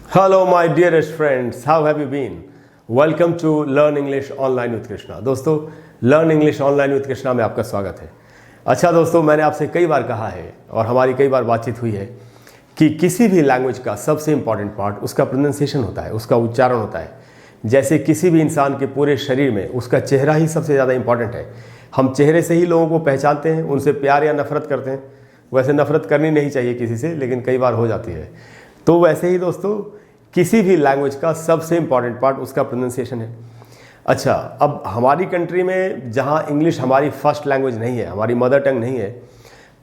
Hello my dearest friends, how have you been? Welcome to Learn English Online with Krishna। दोस्तों, Learn English Online with Krishna में आपका स्वागत है। अच्छा दोस्तों, मैंने आपसे कई बार कहा है और हमारी कई बार बातचीत हुई है कि किसी भी लैंग्वेज का सबसे इम्पॉर्टेंट पार्ट उसका प्रोनाउंसिएशन होता है, उसका उच्चारण होता है। जैसे किसी भी इंसान के पूरे शरीर में उसका चेहरा ही सबसे ज़्यादा इम्पॉर्टेंट है। हम चेहरे से ही लोगों को पहचानते हैं, उनसे प्यार या नफरत करते हैं। वैसे नफरत करनी नहीं चाहिए किसी से, लेकिन कई बार हो जाती है। तो वैसे ही दोस्तों, किसी भी लैंग्वेज का सबसे इम्पॉर्टेंट पार्ट उसका प्रोनाउंसिएशन है। अच्छा, अब हमारी कंट्री में जहाँ इंग्लिश हमारी फर्स्ट लैंग्वेज नहीं है, हमारी मदर टंग नहीं है,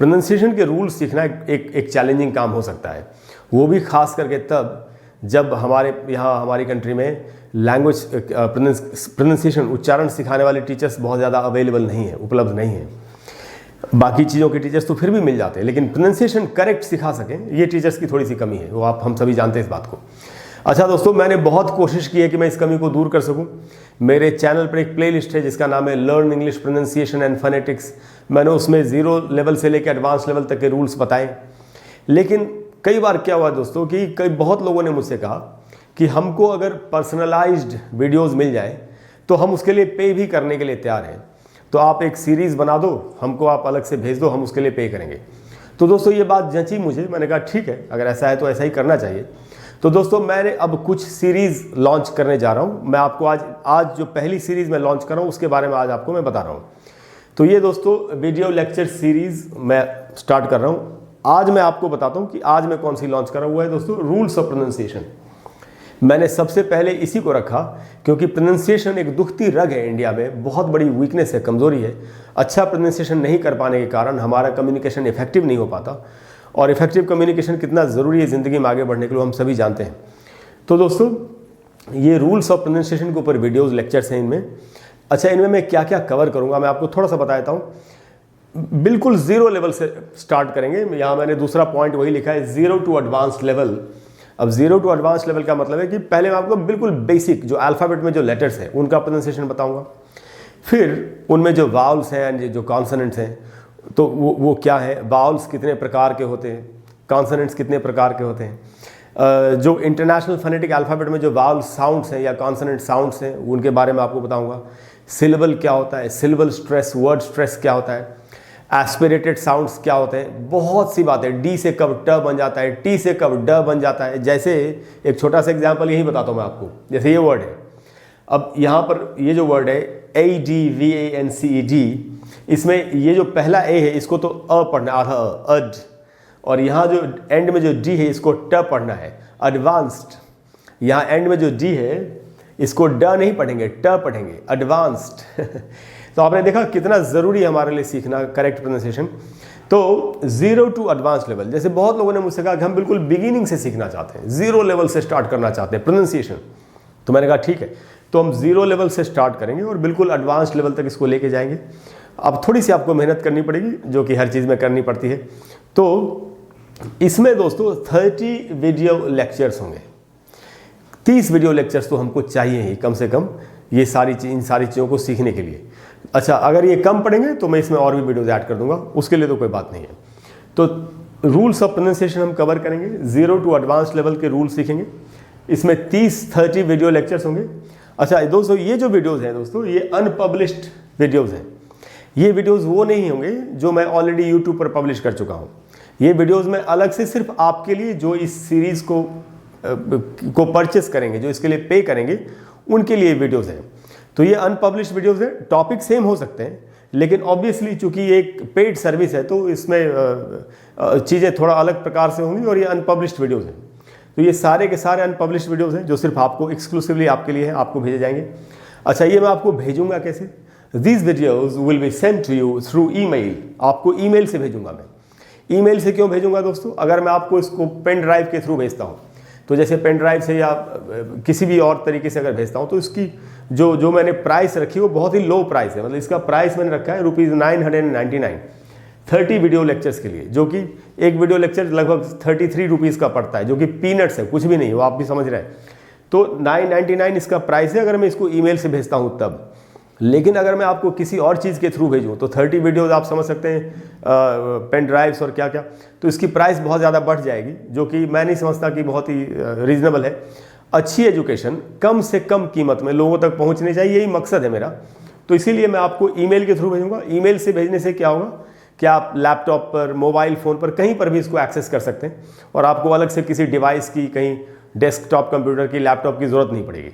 प्रोनाउंसिएशन के रूल्स सीखना एक चैलेंजिंग काम हो सकता है। वो भी खास करके तब जब हमारे यहाँ हमारी कंट्री में लैंग्वेज प्रोनाउंसिएशन उच्चारण सिखाने वाले टीचर्स बहुत ज़्यादा अवेलेबल नहीं है, उपलब्ध नहीं है। बाकी चीज़ों के टीचर्स तो फिर भी मिल जाते हैं, लेकिन प्रोनाउंसिएशन करेक्ट सिखा सकें, ये टीचर्स की थोड़ी सी कमी है। वो हम सभी जानते हैं इस बात को। अच्छा दोस्तों, मैंने बहुत कोशिश की है कि मैं इस कमी को दूर कर सकूं। मेरे चैनल पर एक प्लेलिस्ट है जिसका नाम है learn English pronunciation and phonetics. मैंने उसमें 0 लेवल से लेकर एडवांस लेवल तक के रूल्स बताए। लेकिन कई बार क्या हुआ दोस्तों कि बहुत लोगों ने मुझसे कहा कि हमको अगर पर्सनलाइज्ड वीडियोज़ मिल जाए तो हम उसके लिए पे भी करने के लिए तैयार हैं। तो आप एक सीरीज़ बना दो, हमको आप अलग से भेज दो, हम उसके लिए पे करेंगे। तो दोस्तों ये बात जंची मुझे, मैंने कहा ठीक है, अगर ऐसा है तो ऐसा ही करना चाहिए। तो दोस्तों मैंने अब कुछ सीरीज़ लॉन्च करने जा रहा हूँ। मैं आपको आज जो पहली सीरीज़ मैं लॉन्च कर रहा हूँ उसके बारे में आज आपको मैं बता रहा हूँ। तो ये दोस्तों वीडियो लेक्चर सीरीज़ मैं स्टार्ट कर रहा हूँ। आज मैं आपको बताता हूँ कि आज मैं कौन सी लॉन्च कर रहा हूँ। वो है दोस्तों रूल्स ऑफ प्रोनाउंसिएशन। मैंने सबसे पहले इसी को रखा क्योंकि प्रोनाउंसिएशन एक दुखती रग है इंडिया में, बहुत बड़ी वीकनेस है, कमज़ोरी है। अच्छा प्रोनाउंसिएशन नहीं कर पाने के कारण हमारा कम्युनिकेशन इफेक्टिव नहीं हो पाता, और इफेक्टिव कम्युनिकेशन कितना ज़रूरी है ज़िंदगी में आगे बढ़ने के लिए हम सभी जानते हैं। तो दोस्तों ये रूल्स ऑफ प्रोनाउंसिएशन के ऊपर वीडियोज़ लेक्चर्स हैं इनमें। अच्छा, इनमें मैं क्या क्या कवर करूँगा मैं आपको थोड़ा सा बता देता हूँ। बिल्कुल 0 लेवल से स्टार्ट करेंगे। यहाँ मैंने दूसरा पॉइंट वही लिखा है, 0 टू एडवांस लेवल। अब 0 टू एडवांस लेवल का मतलब है कि पहले मैं आपको बिल्कुल बेसिक जो अल्फ़ाबेट में जो लेटर्स हैं उनका प्रोनाउंसिएशन बताऊंगा। फिर उनमें जो वावल्स हैं एंड जो कॉन्सोनेंट्स हैं तो वो क्या है, वावल्स कितने प्रकार के होते हैं, कॉन्सोनेंट्स कितने प्रकार के होते हैं, जो इंटरनेशनल फोनेटिक अल्फ़ाबेट में जो वावल साउंड्स हैं या कॉन्सोनेंट साउंड्स हैं उनके बारे में आपको बताऊँगा। सिलेबल क्या होता है, सिलेबल स्ट्रेस, वर्ड स्ट्रेस क्या होता है, एस्पिरेटेड साउंड्स क्या होते हैं, बहुत सी बातें। डी से कब ट बन जाता है, टी से कब ड बन जाता है। जैसे एक छोटा सा एग्जांपल यही बताता हूँ मैं आपको। जैसे ये वर्ड है, अब यहाँ पर ये जो वर्ड है ADVANCED, इसमें ये जो पहला ए है इसको तो अ पढ़ना है, आधा अड, और यहाँ जो एंड में जो डी है इसको ट पढ़ना है, एडवांस्ड। यहाँ एंड में जो डी है इसको ड नहीं पढ़ेंगे, ट पढ़ेंगे, एडवांस्ड। तो आपने देखा कितना ज़रूरी है हमारे लिए सीखना करेक्ट प्रोनाउंसिएशन। तो 0 टू एडवांस लेवल, जैसे बहुत लोगों ने मुझसे कहा कि हम बिल्कुल बिगिनिंग से सीखना चाहते हैं, 0 लेवल से स्टार्ट करना चाहते हैं प्रोनाउंसिएशन। तो मैंने कहा ठीक है, तो हम 0 लेवल से स्टार्ट करेंगे और बिल्कुल एडवांस लेवल तक इसको लेके जाएंगे। अब थोड़ी सी आपको मेहनत करनी पड़ेगी, जो कि हर चीज़ में करनी पड़ती है। तो इसमें दोस्तों 30 वीडियो लेक्चर्स होंगे। 30 वीडियो लेक्चर्स तो हमको चाहिए ही कम से कम इन सारी चीज़ों को सीखने के लिए। अच्छा, अगर ये कम पड़ेंगे तो मैं इसमें और भी वीडियोज़ ऐड कर दूंगा, उसके लिए तो कोई बात नहीं है। तो रूल्स ऑफ प्रोनाउंसिएशन हम कवर करेंगे, 0 टू एडवांस लेवल के रूल सीखेंगे। इसमें 30 वीडियो लेक्चर्स होंगे। अच्छा दोस्तों, ये जो वीडियोज़ हैं दोस्तों, ये अनपब्लिश्ड वीडियोज़ हैं। ये वीडियोज़ वो नहीं होंगे जो मैं ऑलरेडी यूट्यूब पर पब्लिश कर चुका हूँ। ये वीडियोज़ मैं अलग से सिर्फ आपके लिए, जो इस सीरीज़ को परचेस करेंगे, जो इसके लिए पे करेंगे, उनके लिए वीडियोज़ हैं। तो ये अनपब्लिश्ड वीडियोज़ हैं। टॉपिक सेम हो सकते हैं, लेकिन ऑब्वियसली चूंकि ये एक पेड सर्विस है तो इसमें चीज़ें थोड़ा अलग प्रकार से होंगी, और ये अनपब्लिश्ड वीडियोज़ हैं। तो ये सारे के सारे अनपब्लिश्ड वीडियोज़ हैं जो सिर्फ आपको एक्सक्लूसिवली आपके लिए है, आपको भेजे जाएंगे। अच्छा, ये मैं आपको भेजूंगा कैसे? These videos will be sent to you through email। आपको ईमेल से भेजूंगा मैं। ईमेल से क्यों भेजूंगा दोस्तों? अगर मैं आपको इसको पेन ड्राइव के थ्रू भेजता हूँ, तो जैसे पेन ड्राइव से या किसी भी और तरीके से अगर भेजता हूँ, तो इसकी जो मैंने प्राइस रखी वो बहुत ही लो प्राइस है। मतलब इसका प्राइस मैंने रखा है ₹999 30 वीडियो लेक्चर्स के लिए, जो कि एक वीडियो लेक्चर लगभग 33 रुपीज़ का पड़ता है, जो कि पीनट्स है, कुछ भी नहीं, वो आप भी समझ रहे हैं। तो 999 इसका प्राइस है अगर मैं इसको ईमेल से भेजता हूँ तब। लेकिन अगर मैं आपको किसी और चीज़ के थ्रू भेजूँ तो 30 वीडियोस आप समझ सकते हैं, पेन ड्राइव्स और क्या क्या, तो इसकी प्राइस बहुत ज़्यादा बढ़ जाएगी, जो कि मैं नहीं समझता कि बहुत ही रीजनेबल है। अच्छी एजुकेशन कम से कम कीमत में लोगों तक पहुंचनी चाहिए, यही मकसद है मेरा। तो इसीलिए मैं आपको ईमेल के थ्रू भेजूंगा। ईमेल से भेजने से क्या होगा कि आप लैपटॉप पर, मोबाइल फ़ोन पर, कहीं पर भी इसको एक्सेस कर सकते हैं और आपको अलग से किसी डिवाइस की, कहीं डेस्कटॉप कंप्यूटर की, लैपटॉप की ज़रूरत नहीं पड़ेगी।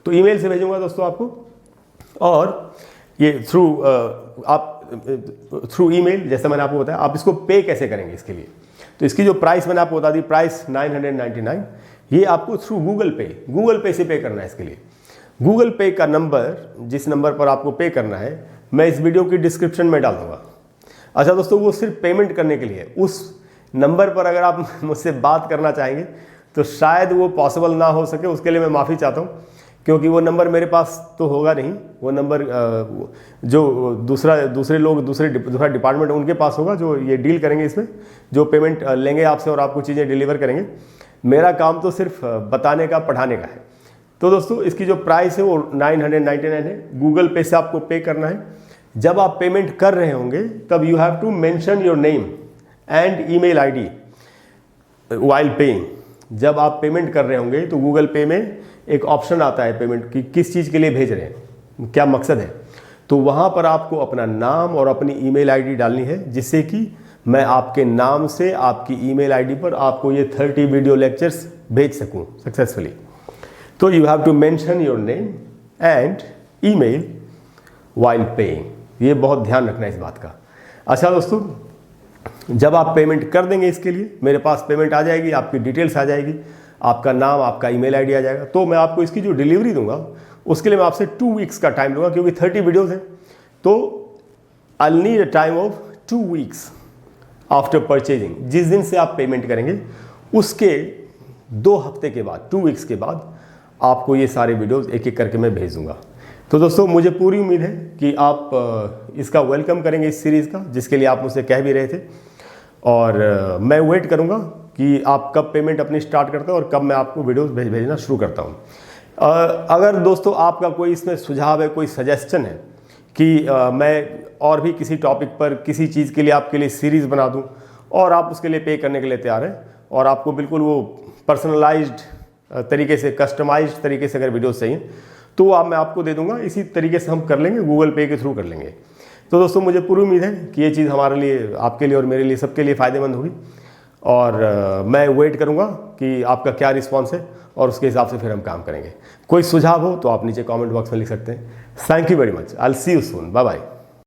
तो ईमेल से भेजूंगा दोस्तों आपको, और ये थ्रू ईमेल, जैसा मैंने आपको बताया, आप इसको पे कैसे करेंगे इसके लिए। तो इसकी जो प्राइस मैंने आपको बता दी, प्राइस 999, ये आपको थ्रू गूगल पे से पे करना है। इसके लिए गूगल पे का नंबर, जिस नंबर पर आपको पे करना है, मैं इस वीडियो की डिस्क्रिप्शन में डाल दूंगा। अच्छा दोस्तों, वो सिर्फ पेमेंट करने के लिए, उस नंबर पर अगर आप मुझसे बात करना चाहेंगे तो शायद वो पॉसिबल ना हो सके, उसके लिए मैं माफ़ी चाहता हूँ, क्योंकि वो नंबर मेरे पास तो होगा नहीं। वो नंबर जो दूसरा डिपार्टमेंट है उनके पास होगा, जो ये डील करेंगे इसमें, जो पेमेंट लेंगे आपसे और आपको चीज़ें डिलीवर करेंगे। मेरा काम तो सिर्फ बताने का, पढ़ाने का है। तो दोस्तों, इसकी जो प्राइस है वो 999 है। गूगल पे से आपको पे करना है। जब आप पेमेंट कर रहे होंगे तब you have to mention your name and email ID while paying. जब आप पेमेंट कर रहे होंगे तो गूगल पे में एक ऑप्शन आता है पेमेंट की, किस चीज़ के लिए भेज रहे हैं, क्या मकसद है। तो वहाँ पर आपको अपना नाम और अपनी ईमेल आईडी डालनी है, जिससे कि मैं आपके नाम से आपकी ईमेल आईडी पर आपको ये 30 वीडियो लेक्चर्स भेज सकूँ सक्सेसफुली। तो you have to mention your name and email while paying. ये बहुत ध्यान रखना है इस बात का। अच्छा दोस्तों, जब आप पेमेंट कर देंगे, इसके लिए मेरे पास पेमेंट आ जाएगी, आपकी डिटेल्स आ जाएगी, आपका नाम, आपका ईमेल आईडी आ जाएगा, तो मैं आपको इसकी जो डिलीवरी दूंगा उसके लिए मैं आपसे 2 वीक्स का टाइम लूँगा, क्योंकि 30 वीडियोज़ हैं। तो I need a time of 2 weeks after purchasing. जिस दिन से आप पेमेंट करेंगे उसके 2 हफ्ते के बाद, 2 वीक्स के बाद आपको ये सारे वीडियोज़ एक एक करके मैं भेज दूँगा। तो दोस्तों, मुझे पूरी उम्मीद है कि आप इसका वेलकम करेंगे, इस सीरीज़ का, जिसके लिए आप मुझसे कह भी रहे थे। और मैं वेट करूंगा कि आप कब पेमेंट अपनी स्टार्ट करते हो और कब मैं आपको वीडियोस भेजना शुरू करता हूं। अगर दोस्तों आपका कोई इसमें सुझाव है, कोई सजेशन है कि मैं और भी किसी टॉपिक पर, किसी चीज़ के लिए आपके लिए सीरीज़ बना दूं और आप उसके लिए पे करने के लिए तैयार हैं, और आपको बिल्कुल वो पर्सनलाइज्ड तरीके से, कस्टमाइज्ड तरीके से अगर वीडियोस चाहिए, तो आप मैं आपको दे दूंगा। इसी तरीके से हम कर लेंगे, गूगल पे के थ्रू कर लेंगे। तो दोस्तों, मुझे पूरी उम्मीद है कि ये चीज़ हमारे लिए, आपके लिए और मेरे लिए, सबके लिए फ़ायदेमंद होगी। और मैं वेट करूंगा कि आपका क्या रिस्पांस है, और उसके हिसाब से फिर हम काम करेंगे। कोई सुझाव हो तो आप नीचे कमेंट बॉक्स में लिख सकते हैं। Thank you very much. I will see you soon. Bye bye.